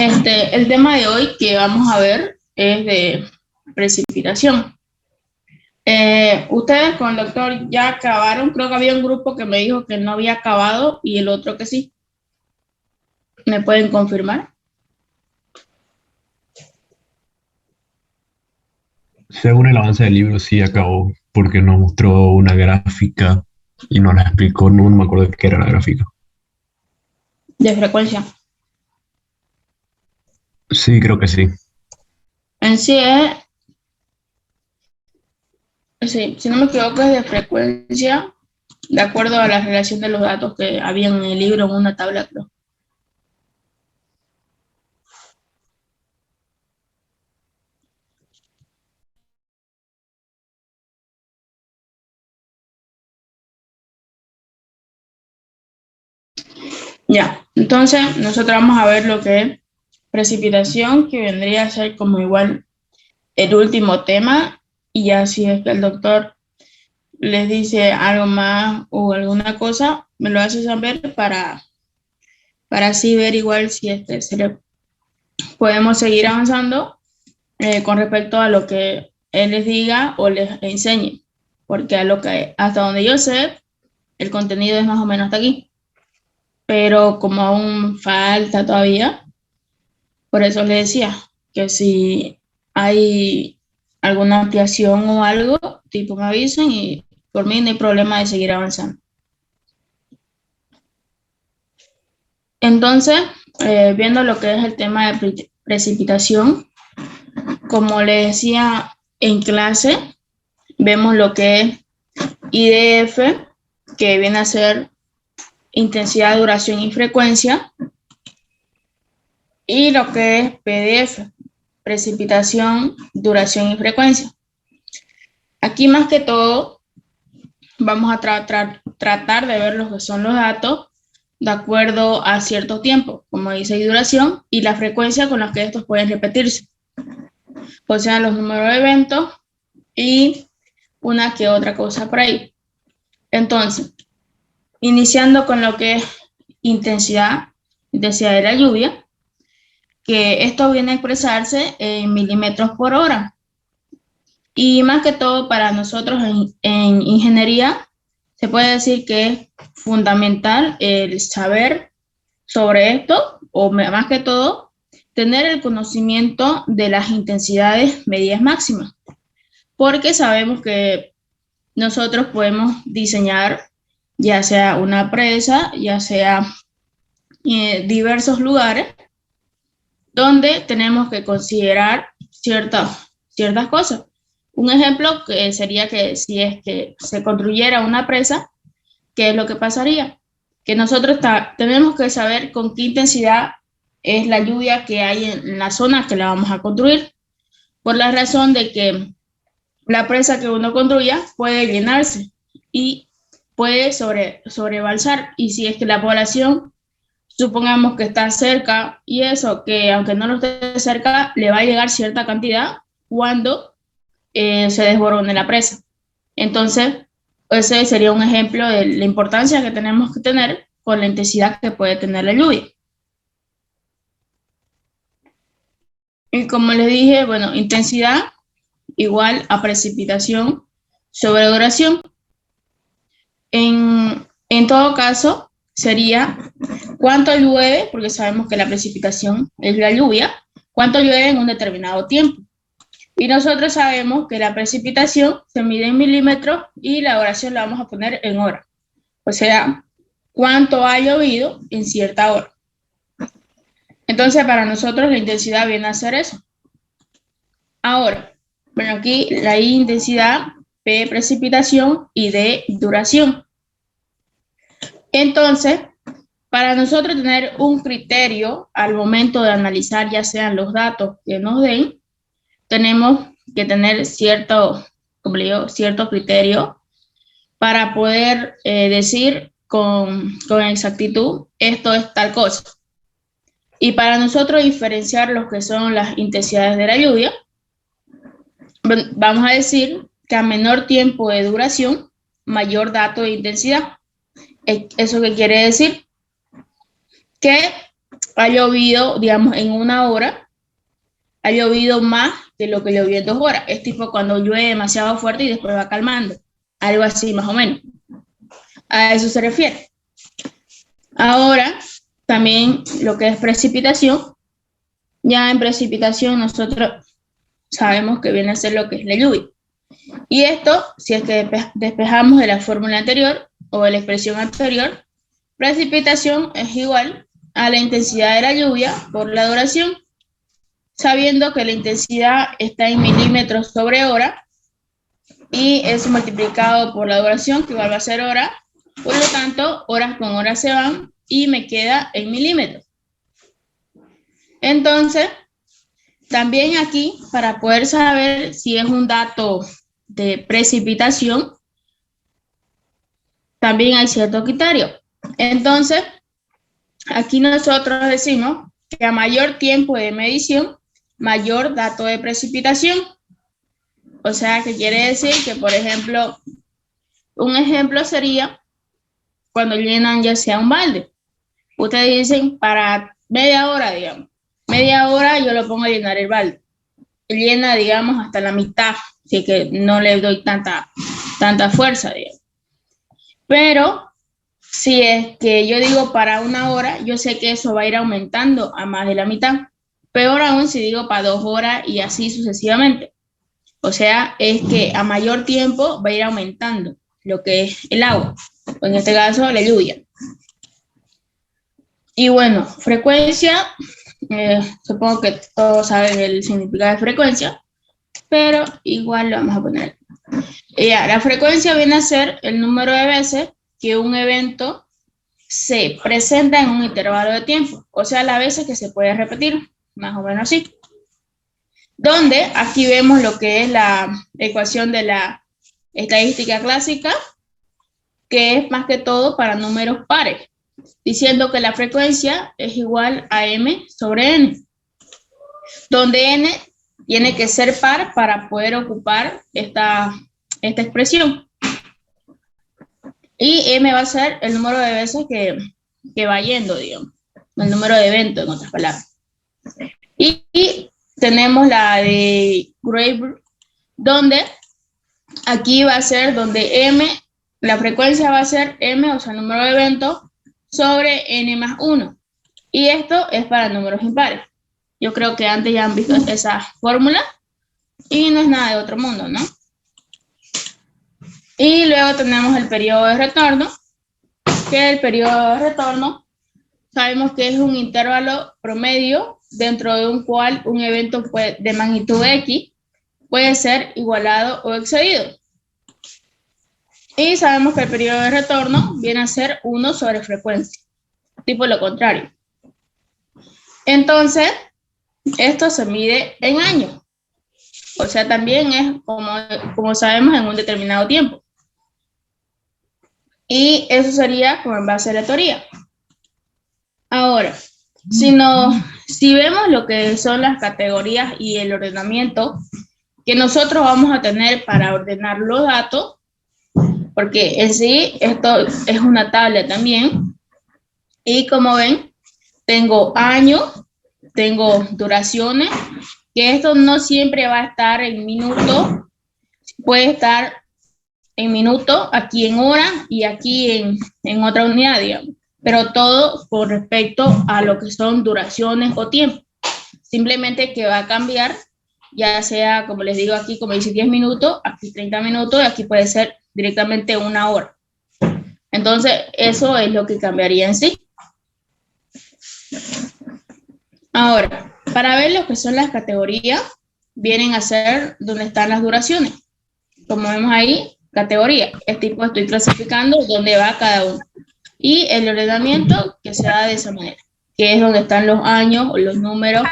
El tema de hoy que vamos a ver es de precipitación. Ustedes con el doctor ya acabaron, creo que había un grupo que me dijo que no había acabado y el otro que sí. ¿Me pueden confirmar? Según el avance del libro, sí acabó, porque nos mostró una gráfica y nos la explicó, no me acuerdo de qué era la gráfica. De frecuencia. Sí, creo que sí. En sí es, sí, si no me equivoco, es de frecuencia, de acuerdo a la relación de los datos que había en el libro en una tabla, creo. Ya, entonces nosotros vamos a ver lo que es precipitación, que vendría a ser como igual el último tema, y ya si es que el doctor les dice algo más o alguna cosa, me lo hace saber para así ver igual si podemos seguir avanzando con respecto a lo que él les diga o les enseñe, porque hasta donde yo sé, el contenido es más o menos hasta aquí, pero como aún falta todavía, por eso les decía que si hay alguna ampliación o algo, tipo me avisen y por mí no hay problema de seguir avanzando. Entonces, viendo lo que es el tema de precipitación, como le decía en clase, vemos lo que es IDF, que viene a ser intensidad, duración y frecuencia, y lo que es PDF, precipitación, duración y frecuencia. Aquí más que todo vamos a tratar de ver lo que son los datos de acuerdo a cierto tiempo, como dice, y duración, y la frecuencia con la que estos pueden repetirse, o sea, los números de eventos y una que otra cosa por ahí. Entonces, iniciando con lo que es intensidad de la lluvia, que esto viene a expresarse en milímetros por hora. Y más que todo para nosotros en ingeniería, se puede decir que es fundamental el saber sobre esto, o más que todo, tener el conocimiento de las intensidades medias máximas, porque sabemos que nosotros podemos diseñar ya sea una presa, ya sea diversos lugares donde tenemos que considerar ciertas cosas. Un ejemplo que sería que si es que se construyera una presa, ¿qué es lo que pasaría? Que nosotros tenemos que saber con qué intensidad es la lluvia que hay en la zona que la vamos a construir, por la razón de que la presa que uno construya puede llenarse y puede sobrebalsar, y si es que la población, supongamos que está cerca, y eso, que aunque no lo esté cerca, le va a llegar cierta cantidad cuando se desborone la presa. Entonces, ese sería un ejemplo de la importancia que tenemos que tener con la intensidad que puede tener la lluvia. Y como les dije, bueno, intensidad igual a precipitación sobre duración. En todo caso, sería cuánto llueve, porque sabemos que la precipitación es la lluvia, cuánto llueve en un determinado tiempo. Y nosotros sabemos que la precipitación se mide en milímetros y la duración la vamos a poner en hora. O sea, cuánto ha llovido en cierta hora. Entonces, para nosotros la intensidad viene a ser eso. Ahora, bueno, aquí la intensidad, P precipitación y D duración. Entonces, para nosotros tener un criterio al momento de analizar ya sean los datos que nos den, tenemos que tener como le digo, cierto criterio para poder decir con exactitud esto es tal cosa. Y para nosotros diferenciar lo que son las intensidades de la lluvia, vamos a decir que a menor tiempo de duración, mayor dato de intensidad. ¿Eso qué quiere decir? Que ha llovido, digamos, en 1 hora, ha llovido más de lo que llovió en 2 horas. Es tipo cuando llueve demasiado fuerte y después va calmando. Algo así, más o menos. A eso se refiere. Ahora, también lo que es precipitación. Ya en precipitación nosotros sabemos que viene a ser lo que es la lluvia. Y esto, si es que despejamos de la fórmula anterior o de la expresión anterior, precipitación es igual a la intensidad de la lluvia por la duración, sabiendo que la intensidad está en milímetros sobre hora y es multiplicado por la duración, que igual va a ser hora. Por lo tanto, horas con horas se van y me queda en milímetros. Entonces, también aquí, para poder saber si es un dato de precipitación, también hay cierto criterio. Entonces, aquí nosotros decimos que a mayor tiempo de medición, mayor dato de precipitación. O sea, que quiere decir que, por ejemplo, un ejemplo sería cuando llenan ya sea un balde. Ustedes dicen para media hora, digamos. Media hora yo lo pongo a llenar el balde. Llena, digamos, hasta la mitad, así que no le doy tanta fuerza, digamos. Pero si es que yo digo para 1 hora, yo sé que eso va a ir aumentando a más de la mitad. Peor aún si digo para 2 horas y así sucesivamente. O sea, es que a mayor tiempo va a ir aumentando lo que es el agua, o en este caso la lluvia. Y bueno, frecuencia, supongo que todos saben el significado de frecuencia, pero igual lo vamos a poner. Ya, la frecuencia viene a ser el número de veces que un evento se presenta en un intervalo de tiempo, o sea, las veces que se puede repetir, más o menos así. Donde aquí vemos lo que es la ecuación de la estadística clásica, que es más que todo para números pares, diciendo que la frecuencia es igual a m sobre n, donde n tiene que ser par para poder ocupar esta expresión. Y m va a ser el número de veces que va yendo, digamos, el número de eventos, en otras palabras. Y tenemos la de Graeber, donde aquí va a ser donde m, la frecuencia va a ser m, o sea, el número de eventos, sobre n más 1. Y esto es para números impares. Yo creo que antes ya han visto esa fórmula y no es nada de otro mundo, ¿no? Y luego tenemos el periodo de retorno, que el periodo de retorno sabemos que es un intervalo promedio dentro de un cual un evento de magnitud X puede ser igualado o excedido. Y sabemos que el periodo de retorno viene a ser 1 sobre frecuencia, tipo lo contrario. Entonces, esto se mide en años. O sea, también es, como sabemos, en un determinado tiempo. Y eso sería como en base a la teoría. Ahora, si vemos lo que son las categorías y el ordenamiento que nosotros vamos a tener para ordenar los datos, porque en sí esto es una tabla también, y como ven, tengo años, tengo duraciones, que esto no siempre va a estar en minutos, puede estar en minutos, aquí en hora y aquí en otra unidad, digamos, pero todo con respecto a lo que son duraciones o tiempo. Simplemente que va a cambiar, ya sea, como les digo aquí, como dice 10 minutos, aquí 30 minutos, y aquí puede ser directamente 1 hora. Entonces, eso es lo que cambiaría en sí. Ahora, para ver lo que son las categorías, vienen a ser donde están las duraciones. Como vemos ahí, categoría. Es tipo, estoy clasificando dónde va cada uno. Y el ordenamiento que se da de esa manera, que es donde están los años o los números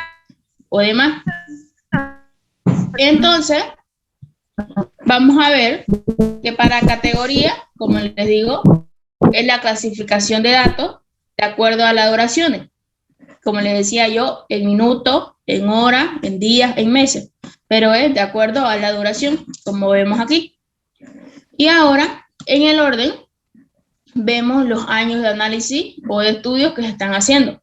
o demás. Entonces, vamos a ver que para categoría, como les digo, es la clasificación de datos de acuerdo a las duraciones. Como les decía yo, en minutos, en horas, en días, en meses, pero es de acuerdo a la duración, como vemos aquí. Y ahora, en el orden, vemos los años de análisis o de estudios que se están haciendo.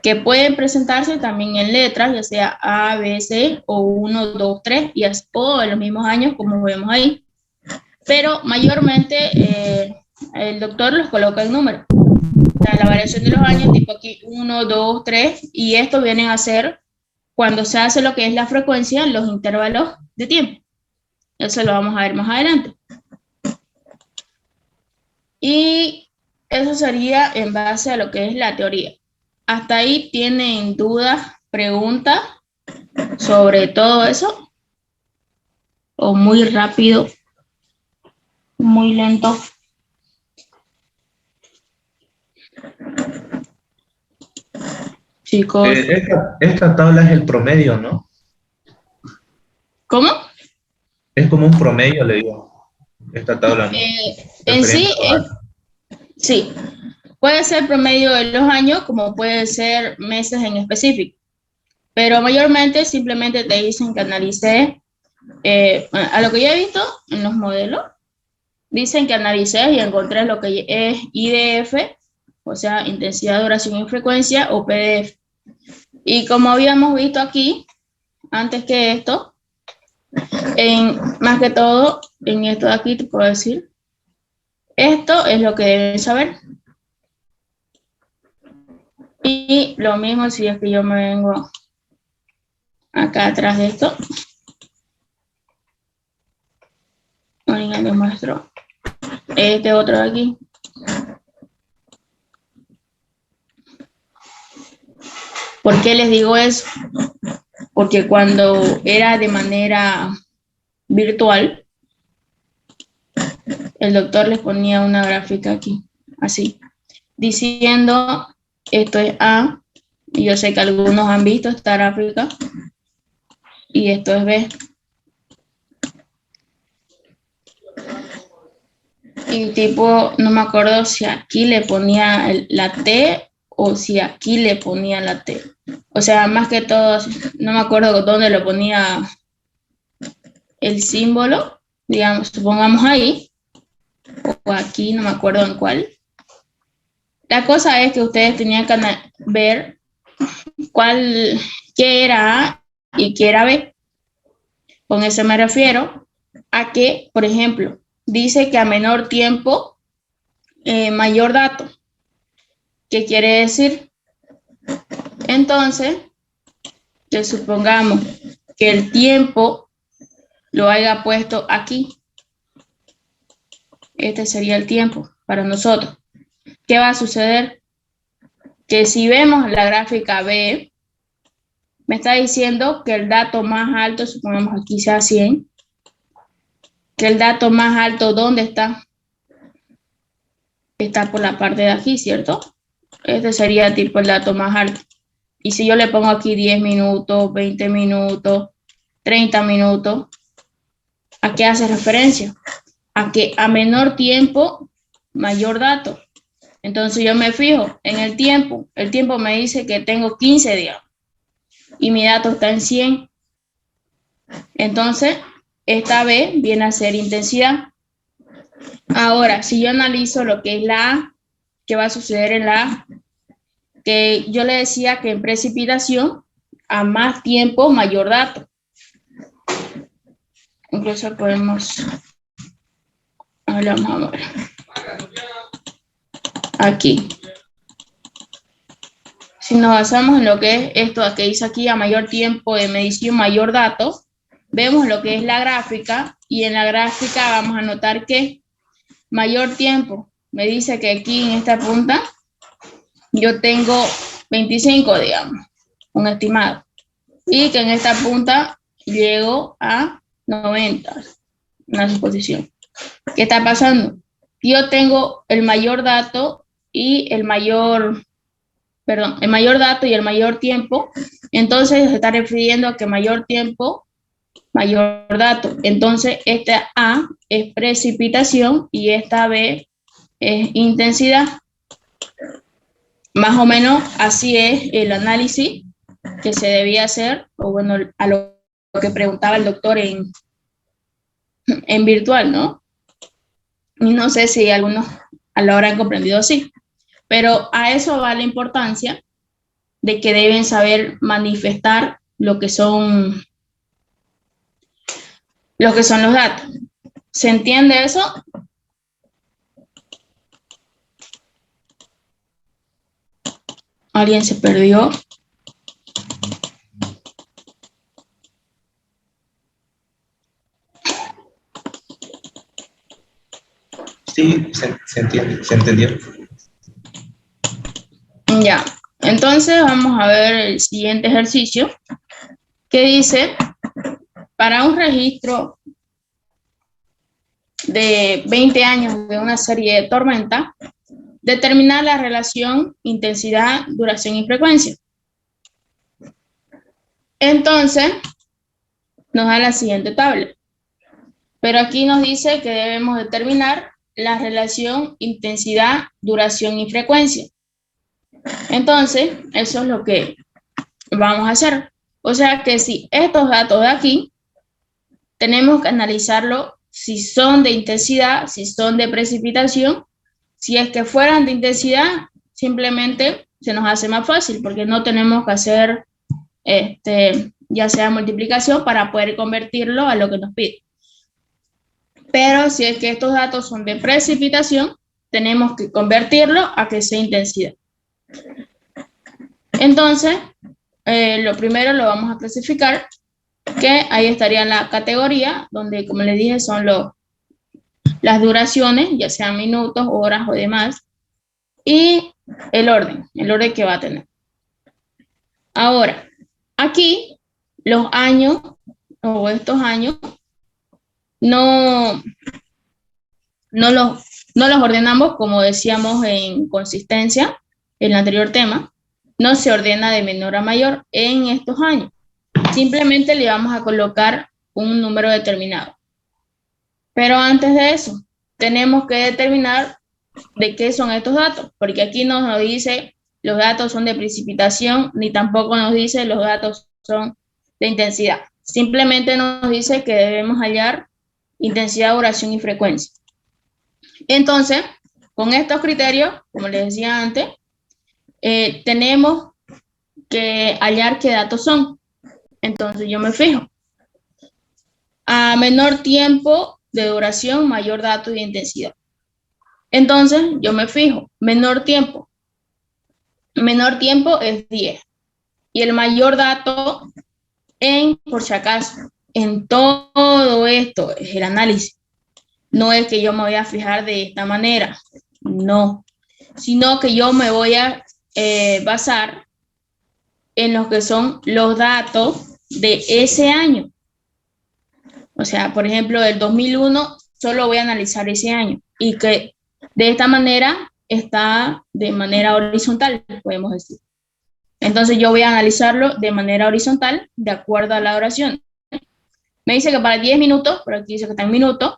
que pueden presentarse también en letras, ya sea A, B, C o 1, 2, 3, o en los mismos años como vemos ahí. Pero mayormente el doctor los coloca en números. O sea, la variación de los años, tipo aquí 1, 2, 3, y esto vienen a ser cuando se hace lo que es la frecuencia en los intervalos de tiempo. Eso lo vamos a ver más adelante. Y eso sería en base a lo que es la teoría. ¿Hasta ahí tienen dudas, preguntas sobre todo eso? ¿O muy rápido, muy lento? Chicos, Esta tabla es el promedio, ¿no? ¿cómo? Es como un promedio, le digo, esta tabla, ¿no? En Referente sí, a... sí, puede ser promedio de los años como puede ser meses en específico, pero mayormente simplemente te dicen que analice, a lo que yo he visto en los modelos, dicen que analicé y encontré lo que es IDF, o sea, intensidad, duración y frecuencia, o PDF. Y como habíamos visto aquí, antes que esto, más que todo, en esto de aquí te puedo decir, esto es lo que deben saber. Y lo mismo si es que yo me vengo acá atrás de esto. Ahorita les muestro este otro de aquí. ¿Por qué les digo eso? Porque cuando era de manera virtual, el doctor les ponía una gráfica aquí, así, diciendo, esto es A, y yo sé que algunos han visto esta gráfica, y esto es B. Y tipo, no me acuerdo si aquí le ponía la T o si aquí le ponía la T. O sea, más que todo, no me acuerdo dónde le ponía el símbolo, digamos, supongamos ahí, o aquí, no me acuerdo en cuál. La cosa es que ustedes tenían que ver qué era A y qué era B. Con eso me refiero a que, por ejemplo, dice que a menor tiempo, mayor dato. ¿Qué quiere decir? Entonces, que supongamos que el tiempo lo haya puesto aquí. Este sería el tiempo para nosotros. ¿Qué va a suceder? Que si vemos la gráfica B, me está diciendo que el dato más alto, supongamos aquí sea 100, que el dato más alto, ¿dónde está? Está por la parte de aquí, ¿cierto? Este sería tipo el dato más alto. Y si yo le pongo aquí 10 minutos, 20 minutos, 30 minutos, ¿a qué hace referencia? A que a menor tiempo, mayor dato. Entonces yo me fijo en el tiempo me dice que tengo 15 días y mi dato está en 100. Entonces, esta B viene a ser intensidad. Ahora, si yo analizo lo que es la A, ¿qué va a suceder en la A? Que yo le decía que en precipitación, a más tiempo, mayor dato. Incluso podemos, vamos a ver, aquí. Si nos basamos en lo que es esto que dice aquí, a mayor tiempo de medición, mayor dato, vemos lo que es la gráfica y en la gráfica vamos a notar que mayor tiempo me dice que aquí en esta punta yo tengo 25, digamos, un estimado, y que en esta punta llego a 90, una suposición. ¿Qué está pasando? Yo tengo el mayor dato y el mayor dato y el mayor tiempo, entonces se está refiriendo a que mayor tiempo, mayor dato. Entonces, esta A es precipitación y esta B es intensidad. Más o menos así es el análisis que se debía hacer, o bueno, a lo que preguntaba el doctor en virtual, ¿no? Y no sé si algunos lo habrán comprendido así, pero a eso va la importancia de que deben saber manifestar lo que son los datos. ¿Se entiende eso? ¿Alguien se perdió? Sí, se entiende, se entendió. Ya, entonces vamos a ver el siguiente ejercicio que dice, para un registro de 20 años de una serie de tormenta, determinar la relación intensidad, duración y frecuencia. Entonces, nos da la siguiente tabla. Pero aquí nos dice que debemos determinar la relación intensidad, duración y frecuencia. Entonces, eso es lo que vamos a hacer. O sea que si estos datos de aquí, tenemos que analizarlo si son de intensidad, si son de precipitación. Si es que fueran de intensidad, simplemente se nos hace más fácil porque no tenemos que hacer ya sea multiplicación para poder convertirlo a lo que nos pide. Pero si es que estos datos son de precipitación, tenemos que convertirlo a que sea intensidad. Entonces, lo primero lo vamos a clasificar, que ahí estaría la categoría, donde, como les dije, son las duraciones, ya sean minutos, horas o demás, y el orden que va a tener. Ahora, aquí, los años, o estos años, no los ordenamos como decíamos en consistencia, en el anterior tema, no se ordena de menor a mayor en estos años. Simplemente le vamos a colocar un número determinado. Pero antes de eso, tenemos que determinar de qué son estos datos, porque aquí no nos dice los datos son de precipitación, ni tampoco nos dice los datos son de intensidad. Simplemente nos dice que debemos hallar intensidad, duración y frecuencia. Entonces, con estos criterios, como les decía antes, tenemos que hallar qué datos son. Entonces yo me fijo. A menor tiempo de duración, mayor dato de intensidad. Entonces yo me fijo, menor tiempo. Menor tiempo es 10. Y el mayor dato por si acaso, en todo esto es el análisis. No es que yo me voy a fijar de esta manera, no. Sino que yo me voy a basar en lo que son los datos de ese año. O sea, por ejemplo, del 2001, solo voy a analizar ese año. Y que de esta manera está de manera horizontal, podemos decir. Entonces yo voy a analizarlo de manera horizontal, de acuerdo a la duración. Me dice que para 10 minutos, pero aquí dice que está en minutos,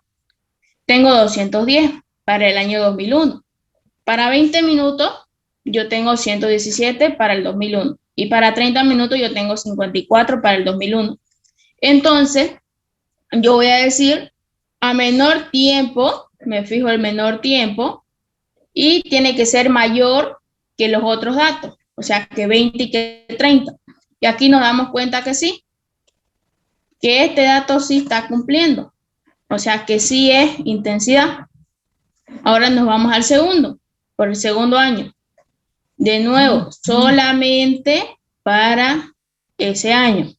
tengo 210 para el año 2001. Para 20 minutos, yo tengo 117 para el 2001. Y para 30 minutos, yo tengo 54 para el 2001. Entonces, yo voy a decir, a menor tiempo, me fijo el menor tiempo, y tiene que ser mayor que los otros datos, o sea, que 20 y que 30. Y aquí nos damos cuenta que sí, que este dato sí está cumpliendo, o sea, que sí es intensidad. Ahora nos vamos al segundo, por el segundo año. De nuevo, solamente para ese año.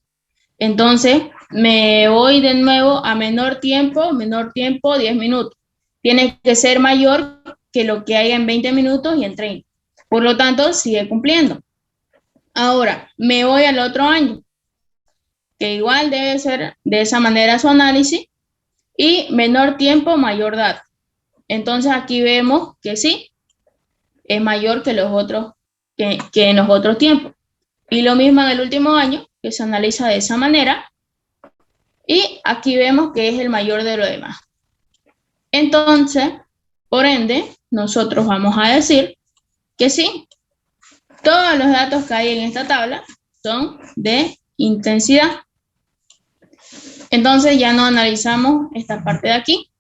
Entonces, me voy de nuevo a menor tiempo, 10 minutos. Tiene que ser mayor que lo que hay en 20 minutos y en 30. Por lo tanto, sigue cumpliendo. Ahora, me voy al otro año, que igual debe ser de esa manera su análisis, y menor tiempo, mayor dato. Entonces, aquí vemos que sí, es mayor que los otros, que en los otros tiempos. Y lo mismo en el último año, que se analiza de esa manera, y aquí vemos que es el mayor de lo demás. Entonces, por ende, nosotros vamos a decir que sí, todos los datos que hay en esta tabla son de intensidad. Entonces ya no analizamos esta parte de aquí,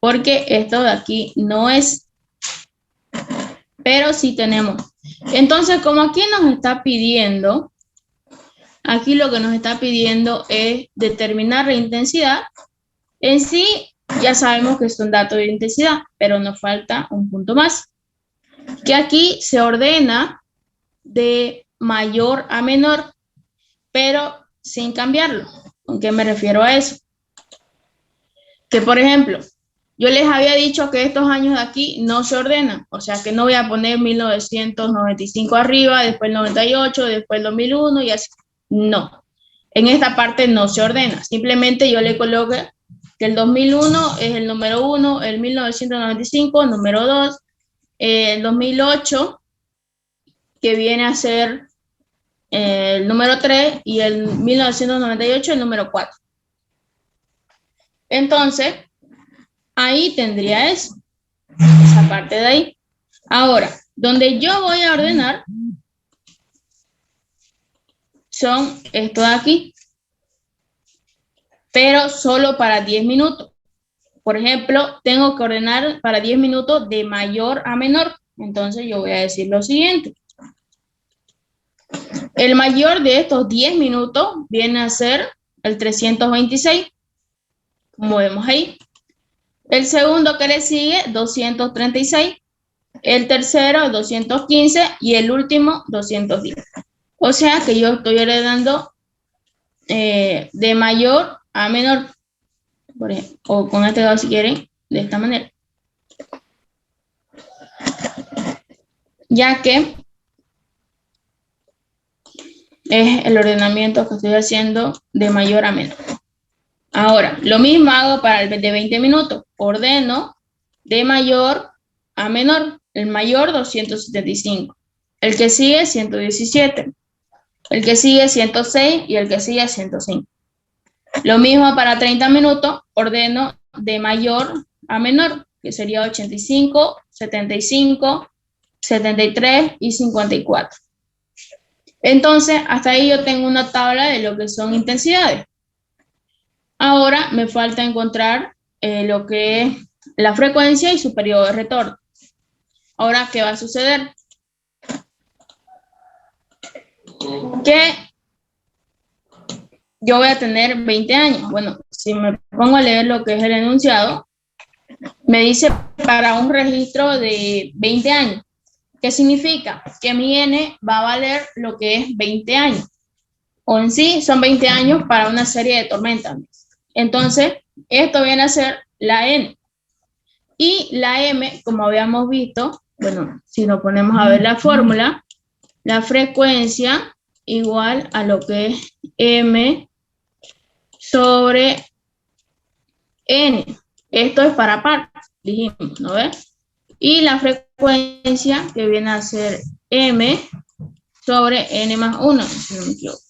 porque esto de aquí no es. Pero sí tenemos Entonces, como aquí nos está pidiendo, aquí lo que nos está pidiendo es determinar la intensidad. En sí, ya sabemos que es un dato de intensidad, pero nos falta un punto más, que aquí se ordena de mayor a menor, pero sin cambiarlo. ¿Con qué me refiero a eso? Que, por ejemplo, yo les había dicho que estos años de aquí no se ordenan, o sea que no voy a poner 1995 arriba, después el 98, después el 2001 y así. No, en esta parte no se ordena, simplemente yo le coloco que el 2001 es el número 1, el 1995 número 2, el 2008 que viene a ser el número 3 y el 1998 el número 4. Entonces, ahí tendría eso, esa parte de ahí. Ahora, donde yo voy a ordenar son estos de aquí, pero solo para 10 minutos. Por ejemplo, tengo que ordenar para 10 minutos de mayor a menor. Entonces yo voy a decir lo siguiente. El mayor de estos 10 minutos viene a ser el 326, como vemos ahí. El segundo que le sigue, 236. El tercero, 215. Y el último, 210. O sea que yo estoy heredando de mayor a menor. Por ejemplo, o con este dado si quieren, de esta manera. Ya que es el ordenamiento que estoy haciendo de mayor a menor. Ahora, lo mismo hago para el de 20 minutos. Ordeno de mayor a menor. El mayor, 275. El que sigue, 117. El que sigue, 106. Y el que sigue, 105. Lo mismo para 30 minutos. Ordeno de mayor a menor, que sería 85, 75, 73 y 54. Entonces, hasta ahí yo tengo una tabla de lo que son intensidades. Ahora me falta encontrar lo que es la frecuencia y su periodo de retorno. Ahora, ¿qué va a suceder? Que yo voy a tener 20 años. Bueno, si me pongo a leer lo que es el enunciado, me dice para un registro de 20 años. ¿Qué significa? Que mi n va a valer lo que es 20 años. O en sí son 20 años para una serie de tormentas. Entonces, esto viene a ser la n. Y la m, como habíamos visto, bueno, si nos ponemos a ver la fórmula, la frecuencia igual a lo que es m sobre n. Esto es para partes, dijimos, ¿no ves? Y la frecuencia que viene a ser m sobre n más 1, si no me equivoco,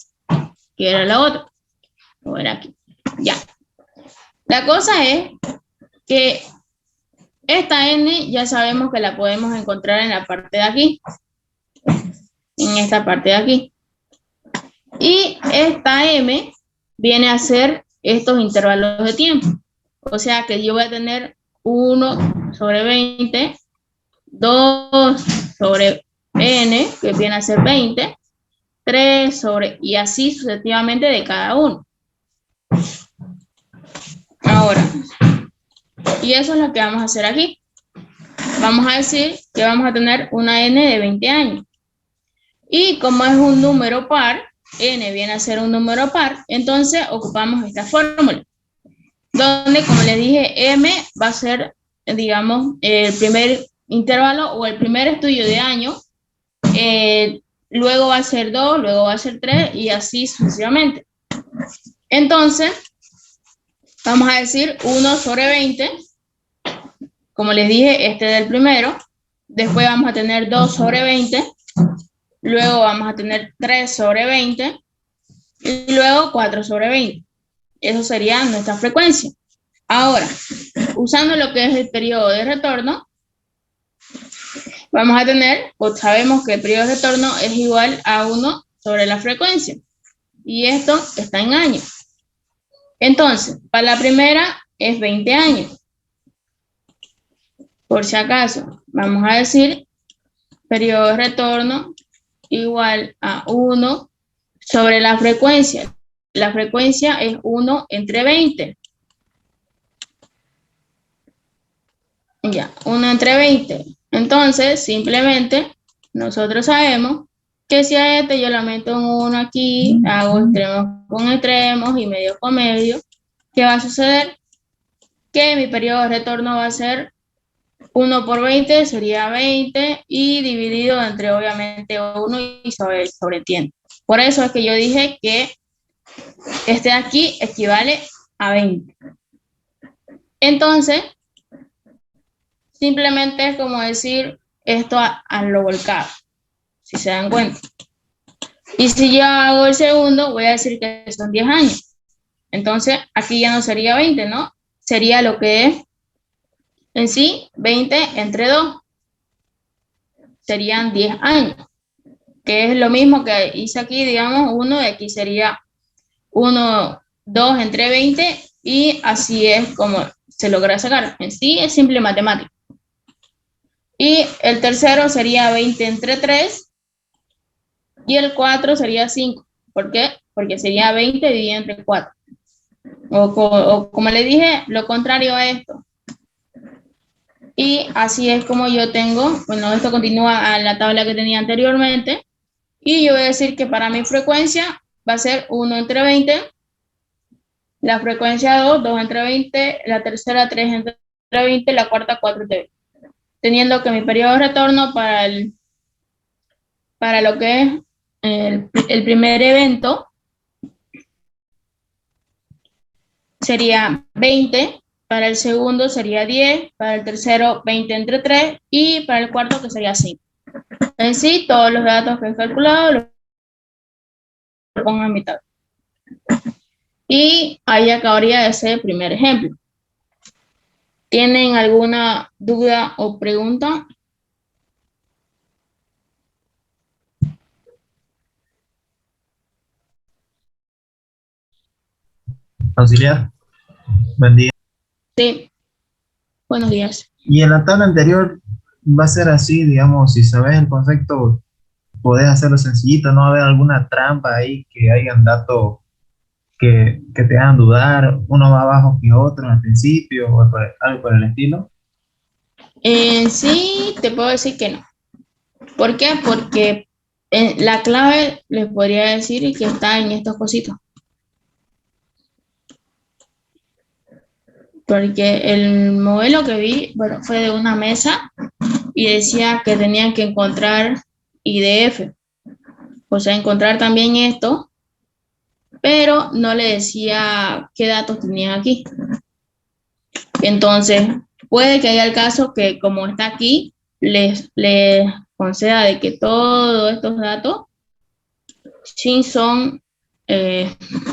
que era la otra. Voy a ver aquí. Ya. La cosa es que esta n ya sabemos que la podemos encontrar en la parte de aquí, en esta parte de aquí. Y esta m viene a ser estos intervalos de tiempo. O sea que yo voy a tener 1 sobre 20, 2 sobre n, que viene a ser 20, 3 sobre, y así sucesivamente de cada uno. Ahora, y eso es lo que vamos a hacer aquí. Vamos a decir que vamos a tener una n de 20 años. Y como es un número par, n viene a ser un número par, entonces ocupamos esta fórmula, donde, como les dije, m va a ser, digamos, el primer intervalo o el primer estudio de año, luego va a ser 2, luego va a ser 3 y así sucesivamente. Entonces, vamos a decir 1 sobre 20, como les dije, este es el primero, después vamos a tener 2 sobre 20, luego vamos a tener 3 sobre 20 y luego 4 sobre 20. Eso sería nuestra frecuencia. Ahora, usando lo que es el periodo de retorno, vamos a tener, pues sabemos que el periodo de retorno es igual a 1 sobre la frecuencia. Y esto está en años. Entonces, para la primera es 20 años. Por si acaso, vamos a decir periodo de retorno igual a 1 sobre la frecuencia. La frecuencia es 1 entre 20. Ya, 1 entre 20. Entonces, simplemente, nosotros sabemos que si a este yo le meto un 1 aquí, hago extremos con extremos y medio con medio, ¿qué va a suceder? Que mi periodo de retorno va a ser 1 por 20, sería 20, y dividido entre, obviamente, 1 y sobreentiende. Por eso es que yo dije que este de aquí equivale a 20. Entonces, simplemente es como decir esto a lo volcado, si se dan cuenta. Y si yo hago el segundo, voy a decir que son 10 años. Entonces, aquí ya no sería 20, ¿no? Sería lo que es en sí 20 entre 2. Serían 10 años, que es lo mismo que hice aquí, digamos, 1, y aquí sería 1, 2 entre 20, y así es como se logra sacar. En sí es simple matemática. Y el tercero sería 20 entre 3, y el 4 sería 5. ¿Por qué? Porque sería 20 dividido entre 4. O como le dije, lo contrario a esto. Y así es como yo tengo, bueno, esto continúa a la tabla que tenía anteriormente. Y yo voy a decir que para mi frecuencia va a ser 1 entre 20, la frecuencia 2, 2 entre 20, la tercera 3 entre 20, la cuarta 4 entre 20. Teniendo que mi periodo de retorno para lo que es el primer evento sería 20, para el segundo sería 10, para el tercero 20 entre 3 y para el cuarto que sería 5. En sí, todos los datos que he calculado los pongo en mitad. Y ahí acabaría ese primer ejemplo. ¿Tienen alguna duda o pregunta? Auxiliar, buen día. Sí, buenos días. Y en la tabla anterior va a ser así, digamos, si sabes el concepto, podés hacerlo sencillito, no va a haber alguna trampa ahí que hayan datos que te hagan dudar, uno va abajo que otro al principio o algo por el estilo. En sí, te puedo decir que no. ¿Por qué? Porque la clave les podría decir que está en estos cositos. Porque el modelo que vi, bueno, fue de una mesa y decía que tenían que encontrar IDF, o sea, encontrar también esto, pero no le decía qué datos tenían aquí. Entonces, puede que haya el caso que como está aquí, les conceda de que todos estos datos sí son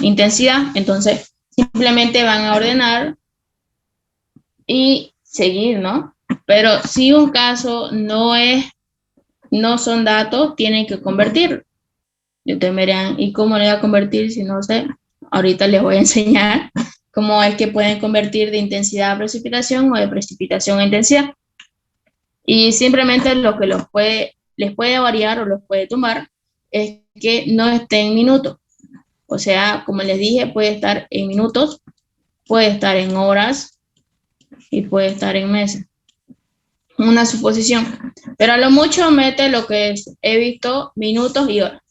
intensidad, entonces simplemente van a ordenar y seguir, ¿no? Pero si un caso no son datos, tienen que convertirlo. Y ustedes me dirán, ¿y cómo le voy a convertir si no sé? Ahorita les voy a enseñar cómo es que pueden convertir de intensidad a precipitación o de precipitación a intensidad. Y simplemente lo que les puede variar o los puede tomar es que no esté en minutos. O sea, como les dije, puede estar en minutos, puede estar en horas y puede estar en meses. Una suposición. Pero a lo mucho mete lo que he visto minutos y horas.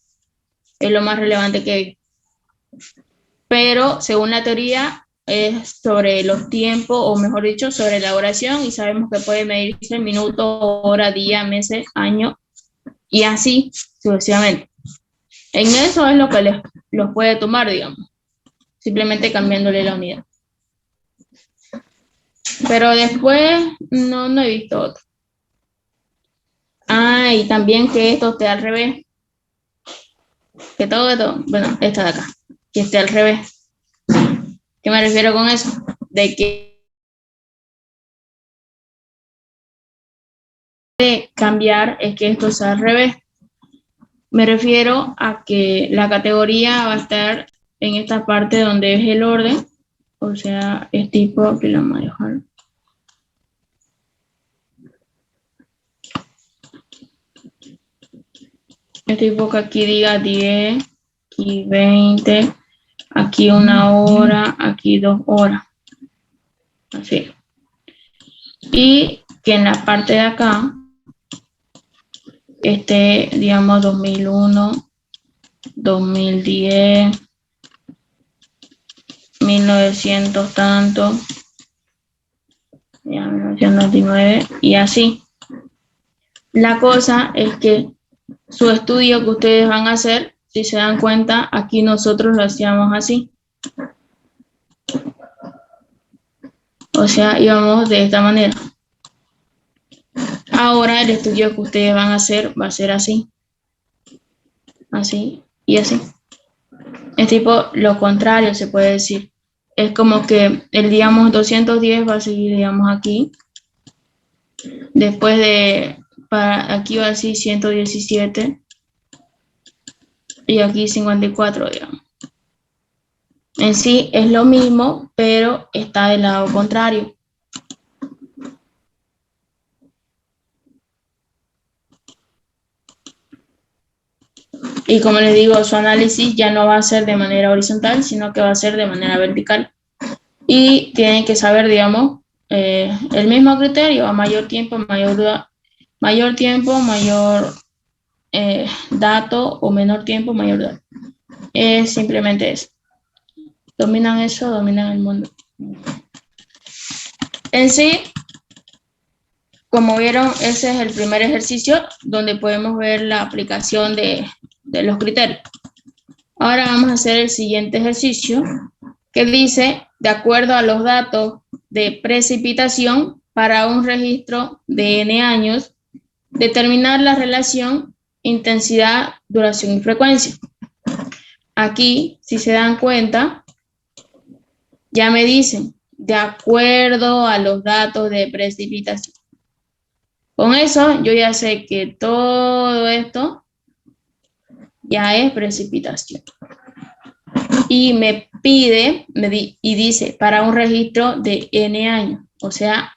Es lo más relevante que he visto. Pero según la teoría es sobre los tiempos, o mejor dicho, sobre la oración, y sabemos que puede medirse en minutos, hora, día, meses, año, y así sucesivamente. En eso es lo que los puede tomar, digamos, simplemente cambiándole la unidad. Pero después no he visto otro. Ah, y también que esto esté al revés. Que todo esto, bueno, esta de acá, que esté al revés. ¿Qué me refiero con eso? De que cambiar es que esto sea al revés. Me refiero a que la categoría va a estar en esta parte donde es el orden, o sea, es tipo que lo vamos a dejar. Es tipo que aquí diga 10, aquí 20, aquí 1 hora, aquí 2 horas. Así. Y que en la parte de acá esté, digamos, 2001, 2010, 1900 tanto, ya 1999 y así. La cosa es que su estudio que ustedes van a hacer, si se dan cuenta, aquí nosotros lo hacíamos así. O sea, íbamos de esta manera. Ahora el estudio que ustedes van a hacer va a ser así. Así y así. Es tipo lo contrario, se puede decir. Es como que el, digamos, 210 va a seguir, digamos, aquí. Después de, aquí va a decir 117. Y aquí 54, digamos. En sí es lo mismo, pero está del lado contrario. Y como les digo, su análisis ya no va a ser de manera horizontal, sino que va a ser de manera vertical. Y tienen que saber, digamos, el mismo criterio, a mayor tiempo, mayor dato, o menor tiempo, mayor dato. Es simplemente eso. Dominan eso, dominan el mundo. En sí, como vieron, ese es el primer ejercicio donde podemos ver la aplicación de los criterios. Ahora vamos a hacer el siguiente ejercicio que dice, de acuerdo a los datos de precipitación para un registro de N años, determinar la relación intensidad, duración y frecuencia. Aquí, si se dan cuenta, ya me dicen, de acuerdo a los datos de precipitación. Con eso, yo ya sé que todo esto ya es precipitación. Y me pide, y dice, para un registro de N años. O sea,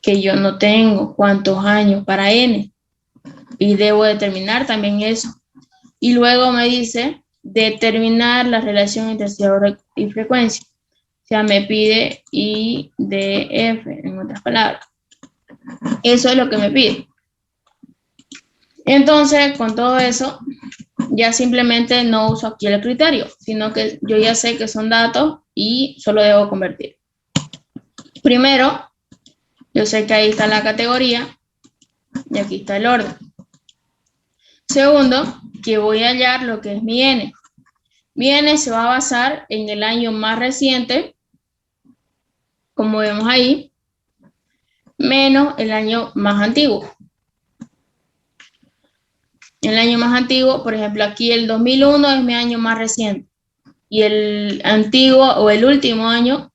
que yo no tengo cuántos años para N. Y debo determinar también eso. Y luego me dice, determinar la relación intensidad y frecuencia. O sea, me pide IDF, en otras palabras. Eso es lo que me pide. Entonces, con todo eso, ya simplemente no uso aquí el criterio, sino que yo ya sé que son datos y solo debo convertir. Primero, yo sé que ahí está la categoría y aquí está el orden. Segundo, que voy a hallar lo que es mi N. Mi N se va a basar en el año más reciente, como vemos ahí, menos el año más antiguo. El año más antiguo, por ejemplo, aquí el 2001 es mi año más reciente. Y el antiguo o el último año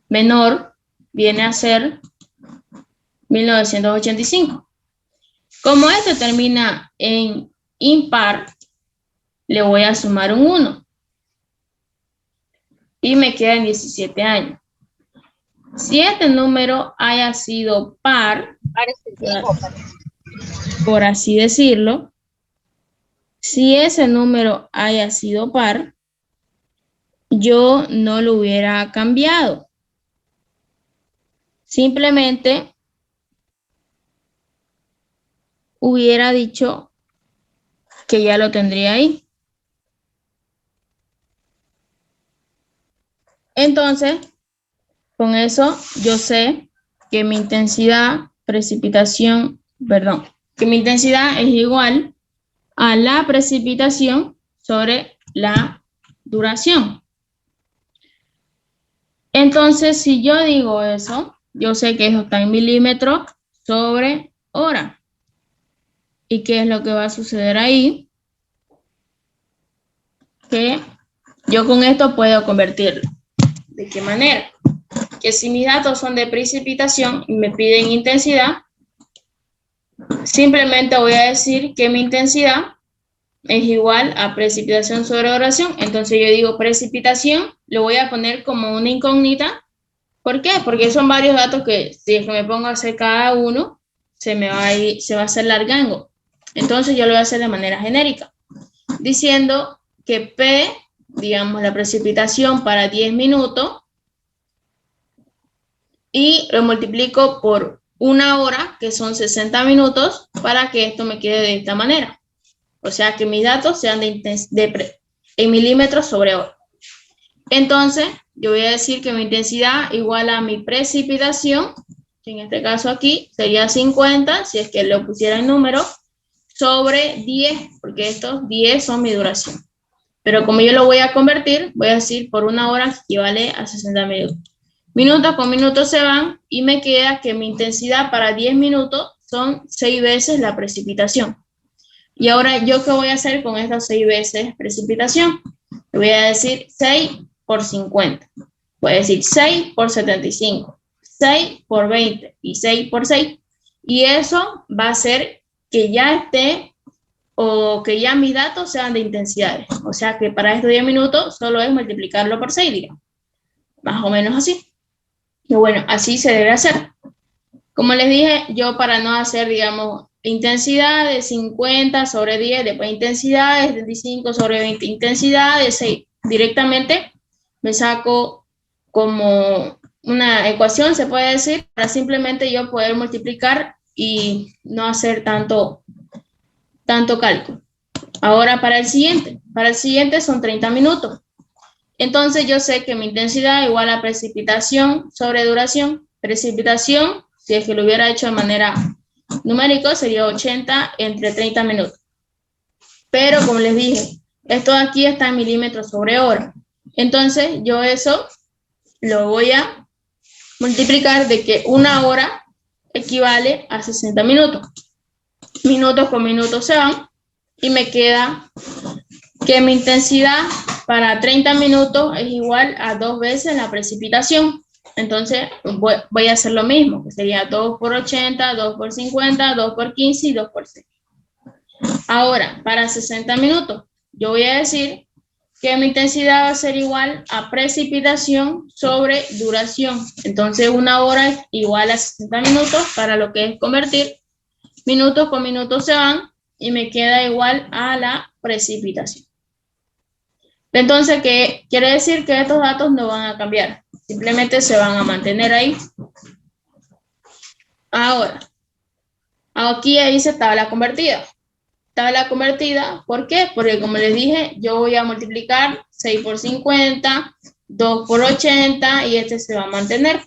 menor viene a ser 1985. Como esto termina en impar, le voy a sumar un 1. Y me quedan 17 años. Si este número haya sido par, por así decirlo, si ese número haya sido par, yo no lo hubiera cambiado. Simplemente hubiera dicho que ya lo tendría ahí. Entonces, con eso yo sé que mi intensidad, que mi intensidad es igual a la precipitación sobre la duración. Entonces, si yo digo eso, yo sé que eso está en milímetros sobre hora. ¿Y qué es lo que va a suceder ahí? Que yo con esto puedo convertirlo. ¿De qué manera? Que si mis datos son de precipitación y me piden intensidad, simplemente voy a decir que mi intensidad es igual a precipitación sobre duración. Entonces yo digo precipitación, lo voy a poner como una incógnita. ¿Por qué? Porque son varios datos que si es que me pongo a hacer cada uno, se va a hacer largango. Entonces yo lo voy a hacer de manera genérica, diciendo que P, digamos, la precipitación para 10 minutos, y lo multiplico por una hora, que son 60 minutos, para que esto me quede de esta manera. O sea, que mis datos sean en milímetros sobre hora. Entonces, yo voy a decir que mi intensidad igual a mi precipitación, que en este caso aquí sería 50, si es que lo pusiera en número, sobre 10, porque estos 10 son mi duración. Pero como yo lo voy a convertir, voy a decir por una hora que equivale a 60 minutos. Minutos con minutos se van y me queda que mi intensidad para 10 minutos son 6 veces la precipitación. Y ahora, ¿yo qué voy a hacer con estas 6 veces precipitación? Le voy a decir 6 por 50. Voy a decir 6 por 75, 6 por 20 y 6 por 6. Y eso va a hacer que ya esté, o que ya mis datos sean de intensidades. O sea que para estos 10 minutos solo es multiplicarlo por 6, digamos. Más o menos así. Y bueno, así se debe hacer. Como les dije, yo para no hacer, digamos, intensidad de 50 sobre 10, después intensidad de 75 sobre 20, intensidad de 6, directamente me saco como una ecuación, se puede decir, para simplemente yo poder multiplicar y no hacer tanto cálculo. Ahora para el siguiente son 30 minutos. Entonces yo sé que mi intensidad igual a precipitación sobre duración. Precipitación, si es que lo hubiera hecho de manera numérica, sería 80 entre 30 minutos. Pero como les dije, esto de aquí está en milímetros sobre hora. Entonces yo eso lo voy a multiplicar de que una hora equivale a 60 minutos. Minutos con minutos se van y me queda que mi intensidad para 30 minutos es igual a 2 veces la precipitación. Entonces voy a hacer lo mismo, que sería 2 por 80, 2 por 50, 2 por 15 y 2 por 6. Ahora, para 60 minutos, yo voy a decir que mi intensidad va a ser igual a precipitación sobre duración. Entonces, una hora es igual a 60 minutos, para lo que es convertir. Minutos con minutos se van y me queda igual a la precipitación. Entonces, ¿qué quiere decir? Que estos datos no van a cambiar, simplemente se van a mantener ahí. Ahora, aquí dice tabla convertida. Tabla convertida, ¿por qué? Porque como les dije, yo voy a multiplicar 6 por 50, 2 por 80 y este se va a mantener.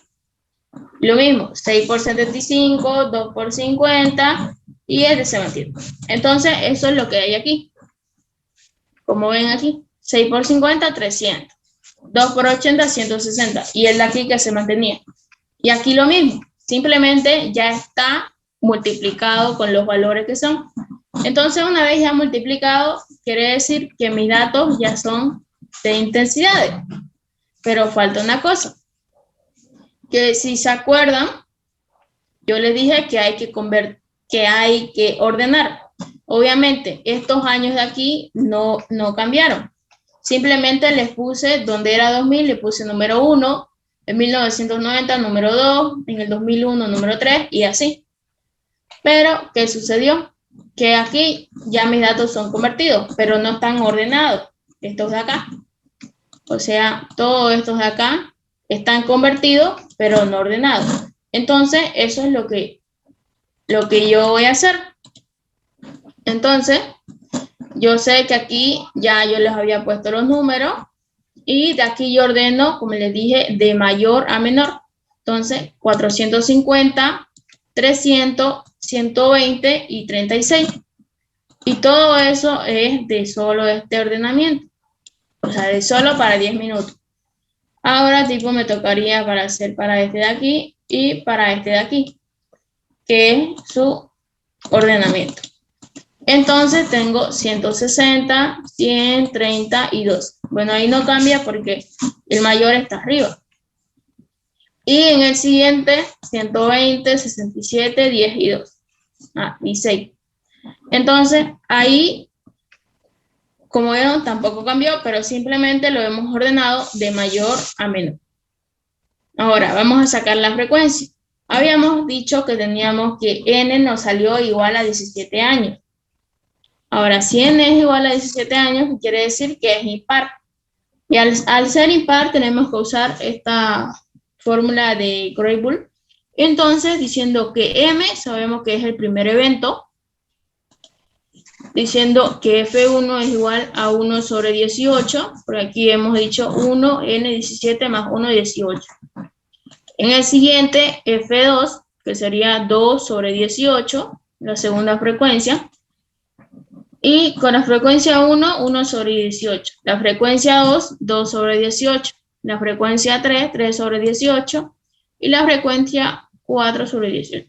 Lo mismo, 6 por 75, 2 por 50 y este se mantiene. Entonces, eso es lo que hay aquí. Como ven aquí, 6 por 50, 300. 2 por 80, 160. Y el de aquí que se mantenía. Y aquí lo mismo, simplemente ya está multiplicado con los valores que son. Entonces, una vez ya multiplicado, quiere decir que mis datos ya son de intensidades. Pero falta una cosa, que si se acuerdan, yo les dije que hay que ordenar. Obviamente, estos años de aquí no cambiaron. Simplemente les puse, donde era 2000, le puse número 1, en 1990 número 2, en el 2001 número 3 y así. Pero, ¿qué sucedió? Que aquí ya mis datos son convertidos, pero no están ordenados, estos de acá. O sea, todos estos de acá están convertidos, pero no ordenados. Entonces, eso es lo que yo voy a hacer. Entonces, yo sé que aquí ya yo les había puesto los números y de aquí yo ordeno, como les dije, de mayor a menor. Entonces, 450, 300, 120 y 36. Y todo eso es de solo este ordenamiento. O sea, de solo para 10 minutos. Ahora, tipo, me tocaría para hacer para este de aquí y para este de aquí, que es su ordenamiento. Entonces tengo 160, 100, 30 y 2. Bueno, ahí no cambia porque el mayor está arriba. Y en el siguiente, 120, 67, 10 y 2. Y 6. Entonces, ahí, como vieron, tampoco cambió, pero simplemente lo hemos ordenado de mayor a menor. Ahora, vamos a sacar la frecuencia. Habíamos dicho que teníamos que n nos salió igual a 17 años. Ahora, si n es igual a 17 años, quiere decir que es impar. Y al ser impar, tenemos que usar esta fórmula de Gray-Bull. Entonces, diciendo que m sabemos que es el primer evento, diciendo que F1 es igual a 1 sobre 18, por aquí hemos dicho 1 n 17 más 1 18. En el siguiente, F2, que sería 2 sobre 18, la segunda frecuencia, y con la frecuencia 1, 1 sobre 18, la frecuencia 2, 2 sobre 18, la frecuencia 3, 3 sobre 18, y la frecuencia 4 sobre 18.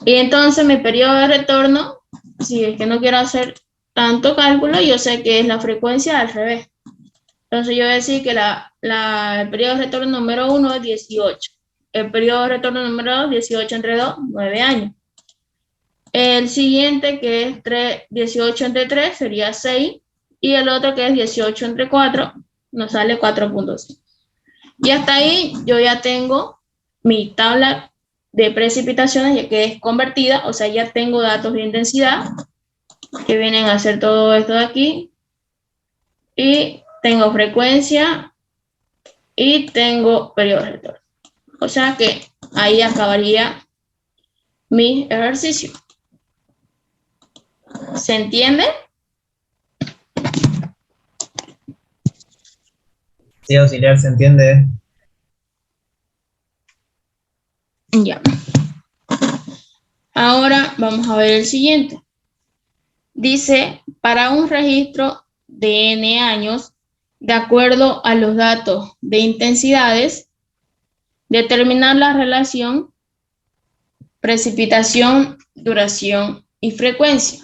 Y entonces mi periodo de retorno, si es que no quiero hacer tanto cálculo, yo sé que es la frecuencia al revés. Entonces yo voy a decir que el periodo de retorno número 1 es 18. El periodo de retorno número 2, 18 entre 2, 9 años. El siguiente, que es 18 entre 3, sería 6. Y el otro, que es 18 entre 4, nos sale 4.5. Y hasta ahí yo ya tengo mi tabla de precipitaciones, ya que es convertida, o sea, ya tengo datos de intensidad, que vienen a hacer todo esto de aquí. Y tengo frecuencia y tengo periodo de retorno. O sea que ahí acabaría mi ejercicio. ¿Se entiende? Sí, auxiliar, ¿se entiende? Ya. Ahora vamos a ver el siguiente. Dice, para un registro de n años, de acuerdo a los datos de intensidades, determinar la relación precipitación, duración y frecuencia.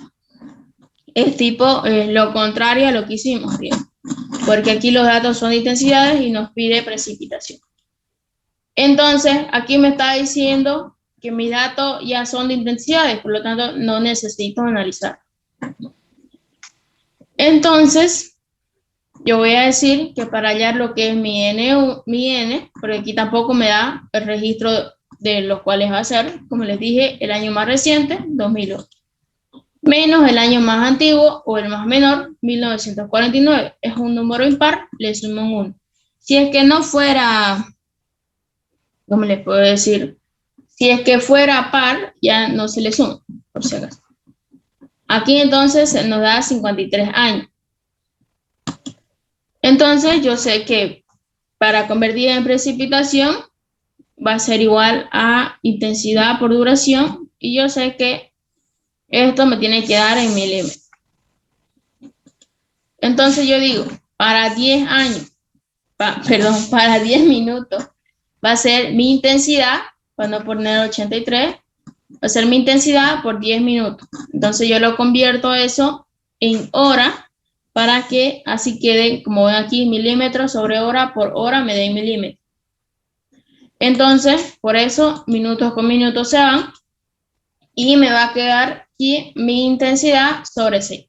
Es tipo lo contrario a lo que hicimos, bien, porque aquí los datos son de intensidades y nos pide precipitación. Entonces, aquí me está diciendo que mis datos ya son de intensidades, por lo tanto, no necesito analizar. Entonces, yo voy a decir que para hallar lo que es mi n, porque aquí tampoco me da el registro de los cuales va a ser, como les dije, el año más reciente, 2008, menos el año más antiguo o el más menor, 1949. Es un número impar, le sumo un 1. Si es que no fuera, ¿cómo les puedo decir? Si es que fuera par, ya no se le suma, por si acaso. Aquí entonces nos da 53 años. Entonces yo sé que para convertir en precipitación va a ser igual a intensidad por duración, y yo sé que esto me tiene que dar en milímetros. Entonces yo digo, para 10 años, para 10 minutos va a ser mi intensidad, para no poner 83, va a ser mi intensidad por 10 minutos. Entonces yo lo convierto eso en hora, para que así quede, como ven aquí, milímetros sobre hora por hora me den milímetros. Entonces, por eso, minutos con minutos se van, y me va a quedar aquí mi intensidad sobre 6.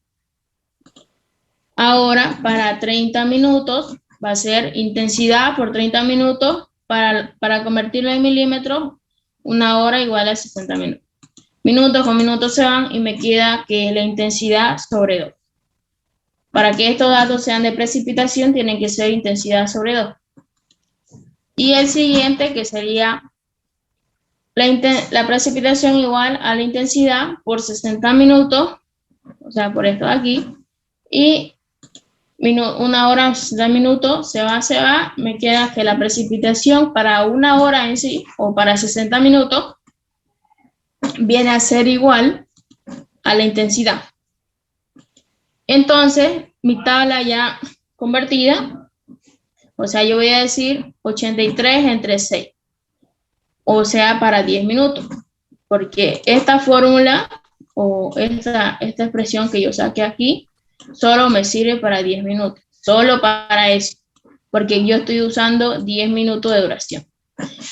Ahora, para 30 minutos, va a ser intensidad por 30 minutos, para convertirlo en milímetros, una hora igual a 60 minutos. Minutos con minutos se van, y me queda que la intensidad sobre 2. Para que estos datos sean de precipitación, tienen que ser intensidad sobre 2. Y el siguiente, que sería la precipitación igual a la intensidad por 60 minutos, o sea, por esto de aquí, y una hora 60 minutos se va, me queda que la precipitación para una hora en sí, o para 60 minutos, viene a ser igual a la intensidad. Entonces, mi tabla ya convertida, o sea, yo voy a decir 83 entre 6, o sea, para 10 minutos, porque esta fórmula o esta expresión que yo saqué aquí solo me sirve para 10 minutos, solo para eso, porque yo estoy usando 10 minutos de duración.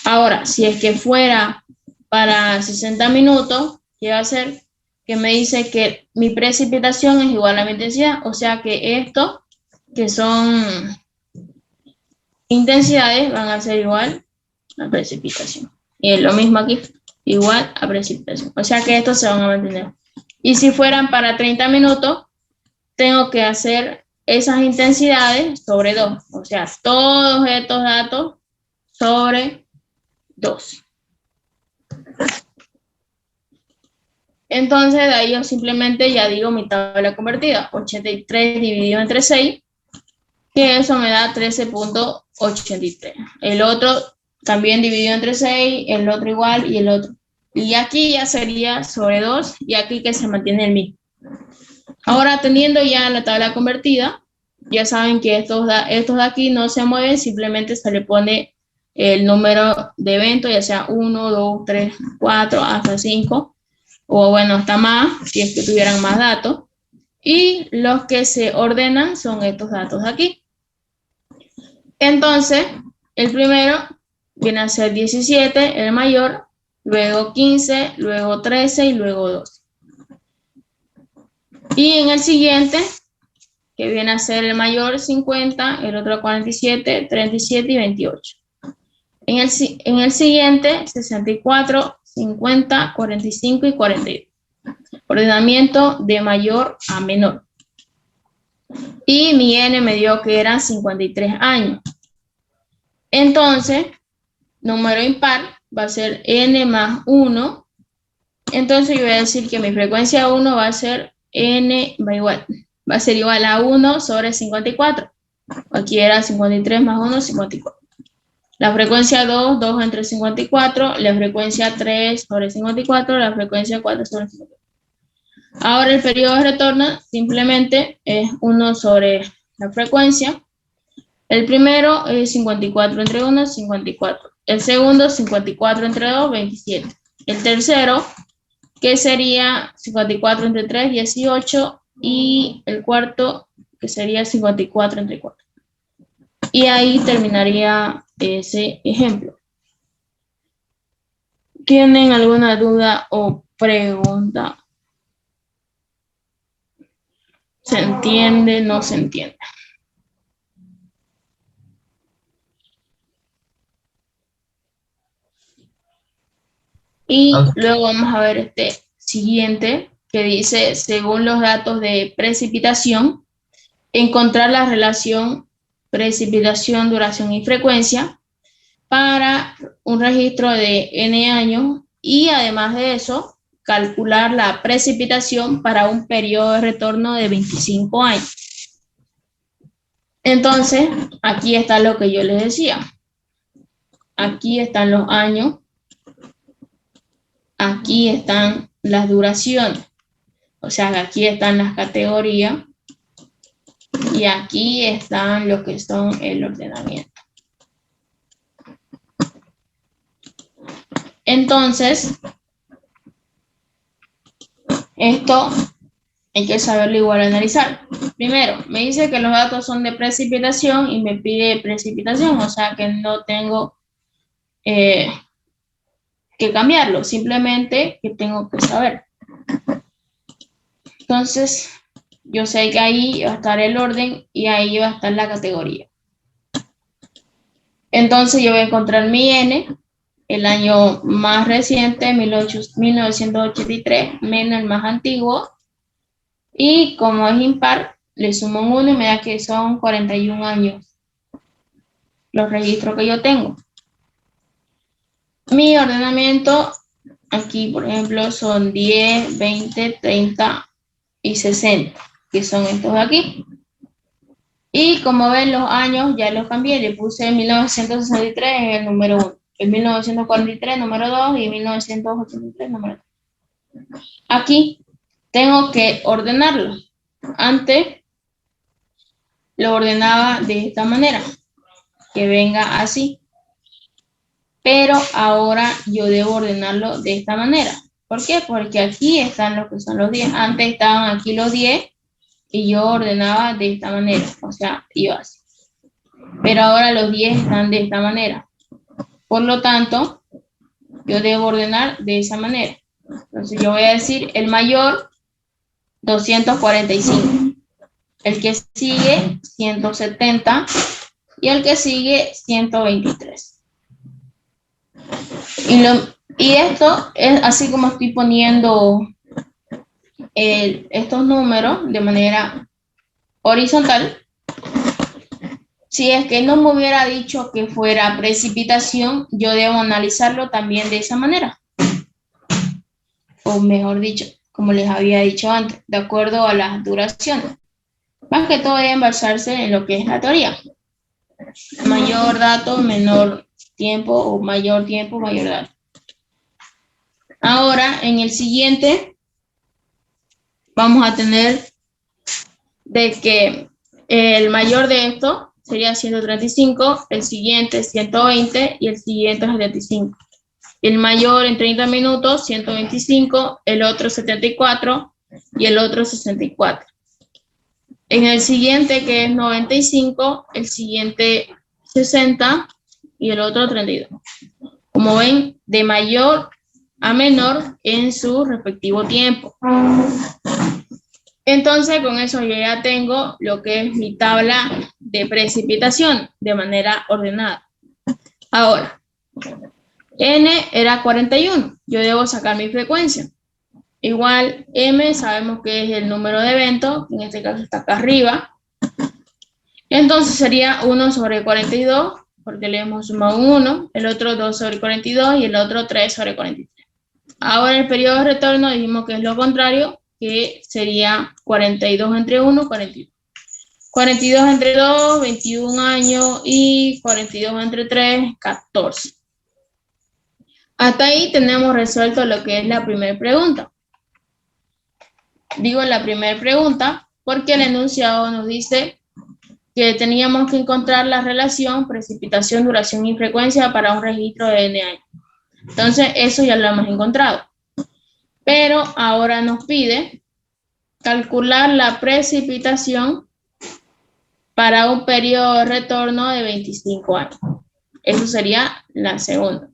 Ahora, si es que fuera para 60 minutos, ¿qué va a hacer? Que me dice que mi precipitación es igual a mi intensidad, o sea que estos, que son intensidades, van a ser igual a precipitación. Y es lo mismo aquí, igual a precipitación. O sea que estos se van a mantener. Y si fueran para 30 minutos, tengo que hacer esas intensidades sobre 2. O sea, todos estos datos sobre 2. Entonces, de ahí yo simplemente ya digo mi tabla convertida. 83 dividido entre 6, que eso me da 13.83. El otro también dividido entre 6, el otro igual y el otro. Y aquí ya sería sobre 2 y aquí que se mantiene el mismo. Ahora, teniendo ya la tabla convertida, ya saben que estos de aquí no se mueven, simplemente se le pone el número de evento, ya sea 1, 2, 3, 4, hasta 5, o bueno, hasta más, si es que tuvieran más datos. Y los que se ordenan son estos datos de aquí. Entonces, el primero viene a ser 17, el mayor, luego 15, luego 13 y luego 12. Y en el siguiente, que viene a ser el mayor 50, el otro 47, 37 y 28. En el siguiente, 64, 50, 45 y 42. Ordenamiento de mayor a menor. Y mi N me dio que eran 53 años. Entonces, número impar va a ser N más 1. Entonces, yo voy a decir que mi frecuencia 1 va a ser N, va a ser igual a 1 sobre 54. Aquí era 53 más 1, 54. La frecuencia 2, 2 entre 54. La frecuencia 3 sobre 54. La frecuencia 4 sobre 54. Ahora el periodo de retorno simplemente es 1 sobre la frecuencia. El primero es 54 entre 1, 54. El segundo, 54 entre 2, 27. El tercero, que sería 54 entre 3, 18. Y el cuarto, que sería 54 entre 4. Y ahí terminaría ese ejemplo. ¿Tienen alguna duda o pregunta? ¿Se entiende? ¿No se entiende? Y luego vamos a ver este siguiente, que dice, según los datos de precipitación, encontrar la relación precipitación, duración y frecuencia para un registro de N años y además de eso, calcular la precipitación para un periodo de retorno de 25 años. Entonces, aquí está lo que yo les decía. Aquí están los años. Aquí están las duraciones. O sea, aquí están las categorías. Y aquí están lo que son el ordenamiento. Entonces, esto hay que saberlo igual analizar. Primero, me dice que los datos son de precipitación y me pide precipitación, o sea que no tengo que cambiarlo, simplemente que tengo que saber. Entonces, yo sé que ahí va a estar el orden y ahí va a estar la categoría. Entonces, yo voy a encontrar mi N, el año más reciente, 1983, menos el más antiguo. Y como es impar, le sumo un 1 y me da que son 41 años los registros que yo tengo. Mi ordenamiento, aquí por ejemplo, son 10, 20, 30 y 60, que son estos de aquí. Y como ven, los años ya los cambié, le puse 1963 en el número 1, en 1943 número 2 y 1983 número 3. Aquí tengo que ordenarlo. Antes lo ordenaba de esta manera, que venga así. Pero ahora yo debo ordenarlo de esta manera. ¿Por qué? Porque aquí están los que son los 10. Antes estaban aquí los 10 y yo ordenaba de esta manera. O sea, iba así. Pero ahora los 10 están de esta manera. Por lo tanto, yo debo ordenar de esa manera. Entonces yo voy a decir el mayor, 245. El que sigue, 170. Y el que sigue, 123. Y esto es así como estoy poniendo estos números de manera horizontal, si es que no me hubiera dicho que fuera precipitación, yo debo analizarlo también de esa manera. O mejor dicho, como les había dicho antes, de acuerdo a las duraciones. Más que todo deben basarse en lo que es la teoría. Mayor dato, menor tiempo, o mayor tiempo, mayor dato. Ahora, en el siguiente, vamos a tener de que el mayor de esto sería 135, el siguiente 120 y el siguiente 75. El mayor en 30 minutos, 125, el otro 74 y el otro 64. En el siguiente, que es 95, el siguiente 60 y el otro 32. Como ven, de mayor a menor en su respectivo tiempo. Entonces, con eso yo ya tengo lo que es mi tabla de precipitación de manera ordenada. Ahora, N era 41. Yo debo sacar mi frecuencia. Igual M, sabemos que es el número de eventos, en este caso está acá arriba. Entonces sería 1 sobre 42, porque le hemos sumado un 1, el otro 2 sobre 42 y el otro 3 sobre 43. Ahora el periodo de retorno dijimos que es lo contrario, que sería 42 entre 1, 42. 42 entre 2, 21 años, y 42 entre 3, 14. Hasta ahí tenemos resuelto lo que es la primera pregunta. Digo la primera pregunta porque el enunciado nos dice que teníamos que encontrar la relación precipitación, duración y frecuencia para un registro de N años. Entonces, eso ya lo hemos encontrado. Pero ahora nos pide calcular la precipitación para un periodo de retorno de 25 años. Eso sería la segunda.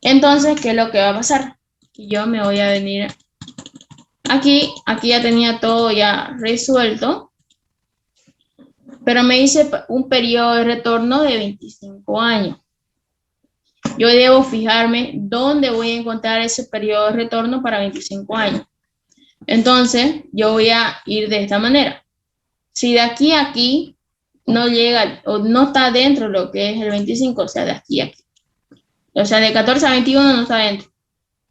Entonces, ¿qué es lo que va a pasar? Yo me voy a venir aquí ya tenía todo ya resuelto, pero me dice un periodo de retorno de 25 años. Yo debo fijarme dónde voy a encontrar ese periodo de retorno para 25 años. Entonces, yo voy a ir de esta manera. Si de aquí a aquí no llega o no está dentro de lo que es el 25, o sea, de aquí a aquí. O sea, de 14 a 21 no está dentro,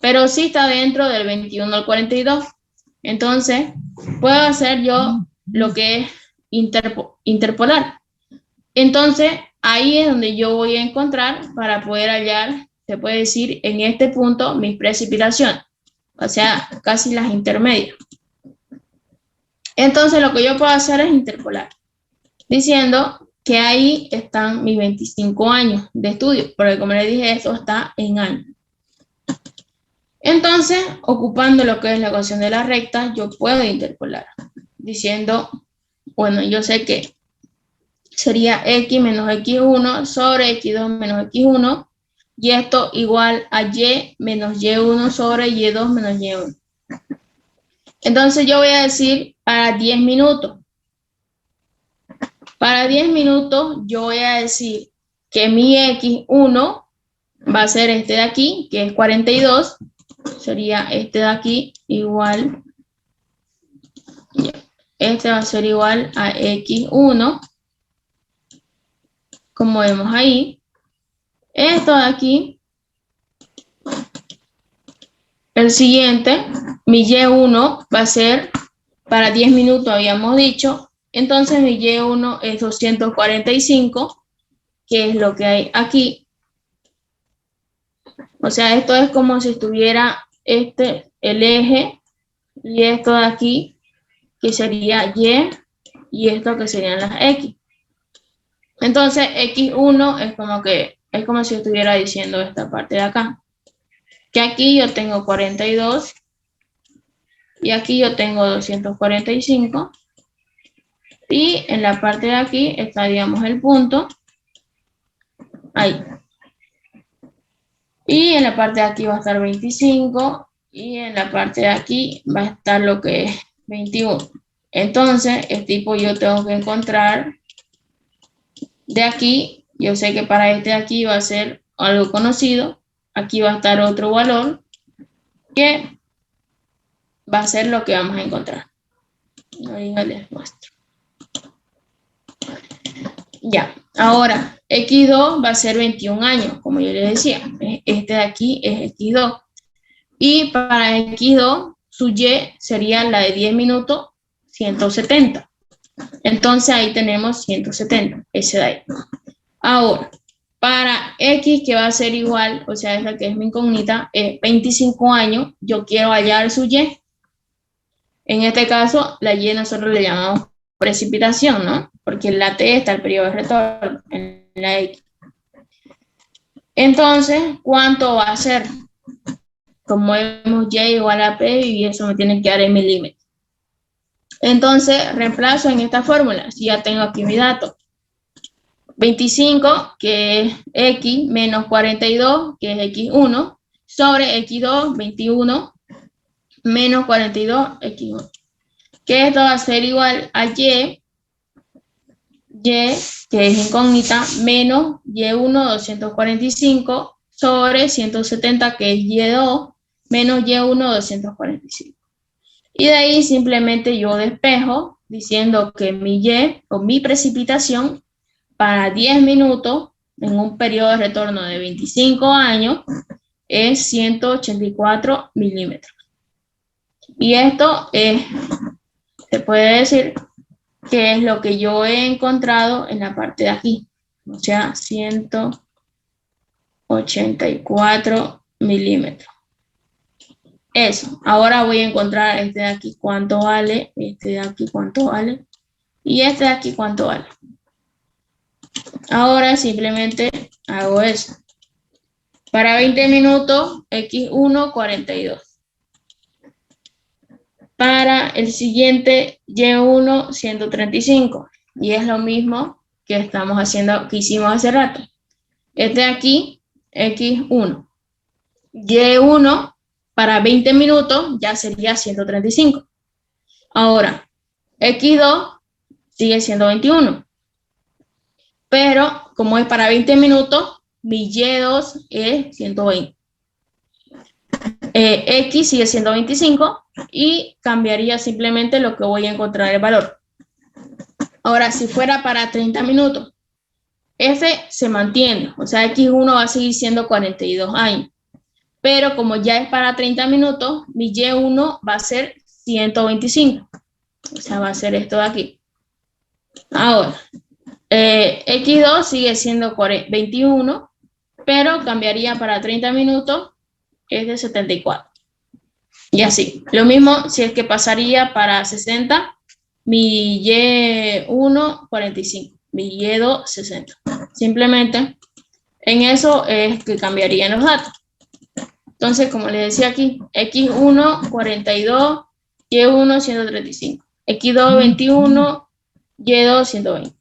pero sí está dentro del 21 al 42. Entonces, puedo hacer yo lo que es interpolar. Entonces, ahí es donde yo voy a encontrar para poder hallar, se puede decir, en este punto, mis precipitaciones. O sea, casi las intermedias. Entonces, lo que yo puedo hacer es interpolar, diciendo que ahí están mis 25 años de estudio, porque como les dije, esto está en años. Entonces, ocupando lo que es la ecuación de la recta, yo puedo interpolar, diciendo, bueno, yo sé que sería x menos x1 sobre x2 menos x1, y esto igual a y menos y1 sobre y2 menos y1. Entonces yo voy a decir para 10 minutos. Para 10 minutos yo voy a decir que mi x1 va a ser este de aquí, que es 42, sería este de aquí igual, este va a ser igual a x1, como vemos ahí. Esto de aquí, el siguiente, mi y1 va a ser para 10 minutos, habíamos dicho. Entonces mi y1 es 245, que es lo que hay aquí. O sea, esto es como si estuviera el eje, y esto de aquí, que sería y esto que serían las x. Entonces x1 es como si estuviera diciendo esta parte de acá, que aquí yo tengo 42 y aquí yo tengo 245, y en la parte de aquí estaríamos el punto ahí, y en la parte de aquí va a estar 25, y en la parte de aquí va a estar lo que es 21. Entonces el tipo yo tengo que encontrar de aquí. Yo sé que para este de aquí va a ser algo conocido, aquí va a estar otro valor, que va a ser lo que vamos a encontrar. Ahorita les muestro. Ya, ahora, X2 va a ser 21 años, como yo les decía. Este de aquí es X2. Y para X2, su Y sería la de 10 minutos, 170. Entonces ahí tenemos 170, ese de ahí. Ahora, para X, que va a ser igual, o sea, es la que es mi incógnita, 25 años, yo quiero hallar su Y. En este caso, la Y nosotros le llamamos precipitación, ¿no? Porque en la T está el periodo de retorno, en la X. Entonces, ¿cuánto va a ser? Como vemos, Y igual a P y eso me tiene que dar en milímetros. Entonces, reemplazo en esta fórmula, si ya tengo aquí mi dato. 25, que es X, menos 42, que es X1, sobre X2, 21, menos 42, X1. Que esto va a ser igual a Y, que es incógnita, menos Y1, 245, sobre 170, que es Y2, menos Y1, 245. Y de ahí simplemente yo despejo diciendo que mi Y, o mi precipitación, para 10 minutos, en un periodo de retorno de 25 años, es 184 milímetros. Y esto se puede decir que es lo que yo he encontrado en la parte de aquí. O sea, 184 milímetros. Eso. Ahora voy a encontrar este de aquí cuánto vale, este de aquí cuánto vale, y este de aquí cuánto vale. Ahora simplemente hago eso. Para 20 minutos, X1, 42. Para el siguiente, Y1, 135. Y es lo mismo que estamos haciendo, que hicimos hace rato. Este de aquí, X1. Y1, para 20 minutos, ya sería 135. Ahora, X2 sigue siendo 21. Pero como es para 20 minutos, mi Y2 es 120. X sigue siendo 25 y cambiaría simplemente lo que voy a encontrar el valor. Ahora, si fuera para 30 minutos, F se mantiene, o sea, X1 va a seguir siendo 42 años. Pero como ya es para 30 minutos, mi Y1 va a ser 125. O sea, va a ser esto de aquí. Ahora, X2 sigue siendo 21, pero cambiaría para 30 minutos, es de 74. Y así. Lo mismo si es que pasaría para 60, mi Y1, 45, mi Y2, 60. Simplemente en eso es que cambiarían los datos. Entonces, como les decía aquí, X1, 42, Y1, 135. X2, 21, Y2, 120.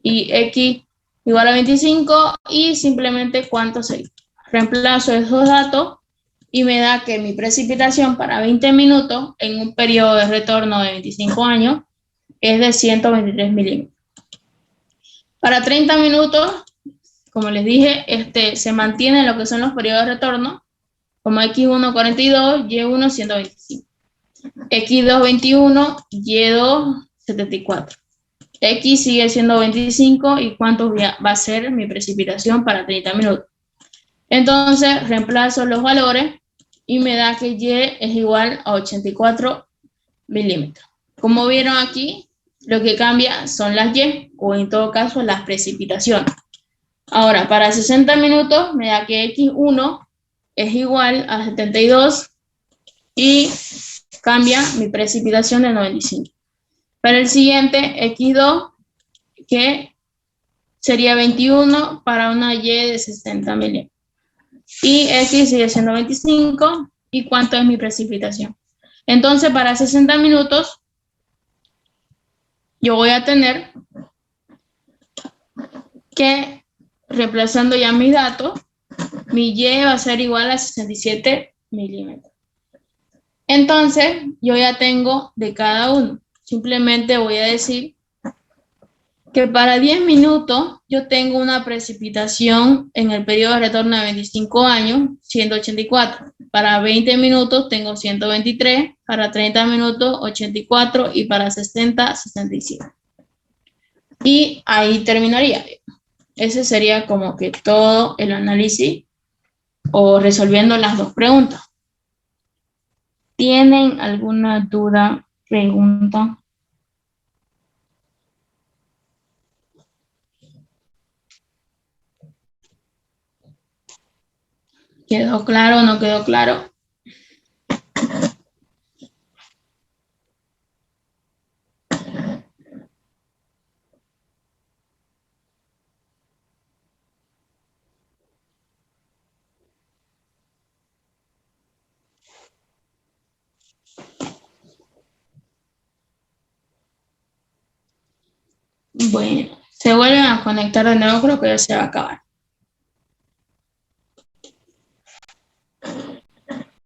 Y X igual a 25 y simplemente cuánto sería. Reemplazo esos datos y me da que mi precipitación para 20 minutos en un periodo de retorno de 25 años es de 123 milímetros. Para 30 minutos, como les dije, se mantiene lo que son los periodos de retorno, como X1, 42, Y1, 125. X2, 21, Y2, 74. X sigue siendo 25 y cuánto va a ser mi precipitación para 30 minutos. Entonces reemplazo los valores y me da que Y es igual a 84 milímetros. Como vieron aquí, lo que cambia son las Y, o en todo caso las precipitaciones. Ahora, para 60 minutos me da que X1 es igual a 72 y cambia mi precipitación de 95. Para el siguiente, X2, que sería 21 para una Y de 60 milímetros. Y X sigue siendo 25. ¿Y cuánto es mi precipitación? Entonces, para 60 minutos, yo voy a tener que, reemplazando ya mis datos, mi Y va a ser igual a 67 milímetros. Entonces, yo ya tengo de cada uno. Simplemente voy a decir que para 10 minutos yo tengo una precipitación en el periodo de retorno de 25 años, 184. para 20 minutos tengo 123, para 30 minutos 84 y para 60, 65. Y ahí terminaría. Ese sería como que todo el análisis o resolviendo las dos preguntas. ¿Tienen alguna duda, pregunta? ¿Quedó claro o no quedó claro? Bueno, se vuelven a conectar de nuevo, creo que ya se va a acabar.